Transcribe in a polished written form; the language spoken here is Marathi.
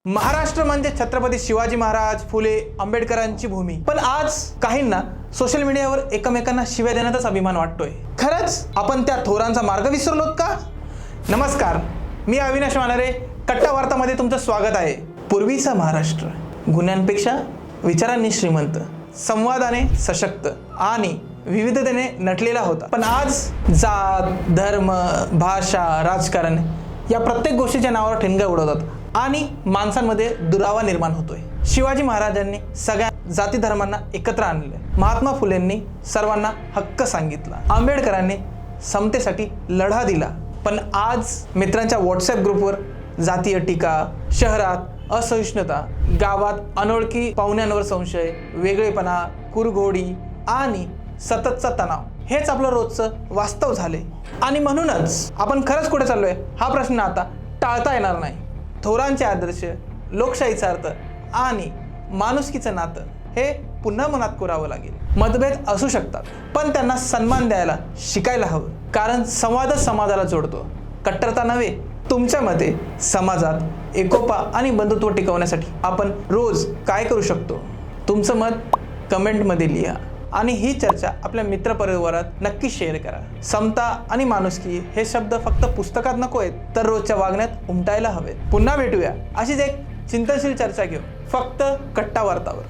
महाराष्ट्र म्हणजे छत्रपती शिवाजी महाराज, फुले, आंबेडकरांची भूमी. पण आज काहींना सोशल मीडियावर एकमेकांना शिव्या देण्याचाच अभिमान वाटतोय. खरंच आपण त्या थोरांचा मार्ग विसरलोत का? नमस्कार, मी अविनाश वानरे. कट्टा वार्तामध्ये तुमचं स्वागत आहे. पूर्वीचा महाराष्ट्र गुन्ह्यांपेक्षा विचारांनी श्रीमंत, संवादाने सशक्त आणि विविधतेने नटलेला होता. पण आज जात, धर्म, भाषा, राजकारण या प्रत्येक गोष्टीच्या नावावर ठिणग्या उडवतात आणि माणसांमध्ये दुरावा निर्माण होतोय. शिवाजी महाराजांनी सगळ्या जाती धर्मांना एकत्र आणले. महात्मा फुलेंनी सर्वांना हक्क सांगितला. आंबेडकरांनी समतेसाठी लढा दिला. पण आज मित्रांच्या व्हॉट्सअप ग्रुपवर जातीय टीका, शहरात असहिष्णुता, गावात अनोळखी पाहुण्यांवर संशय, वेगळेपणा, कुरघोडी आणि सततचा तणाव हेच आपलं रोजचं वास्तव झाले. आणि म्हणूनच आपण खरंच कुठे चाललोय हा प्रश्न आता टाळता येणार नाही. थोरांचे आदर्श, लोकशाहीचा अर्थ आणि माणुसकीचं नातं हे पुन्हा मनात कोरावं लागेल. मतभेद असू शकतात, पण त्यांना सन्मान द्यायला शिकायला हवं. कारण संवादच समाजाला जोडतो, कट्टरता नव्हे. तुमच्या मते समाजात एकोपा आणि बंधुत्व टिकवण्यासाठी आपण रोज काय करू शकतो? तुमचं मत कमेंटमध्ये लिहा आणि ही चर्चा आपल्या मित्रपरिवारात नक्की शेअर करा. समता आणि माणुसकी हे शब्द फक्त पुस्तकात नको आहेत, तर रोजच्या वागण्यात उमटायला हवेत. पुन्हा भेटूया अशीच एक चिंतनशील चर्चा घेऊन, फक्त कट्टा वार्तावर.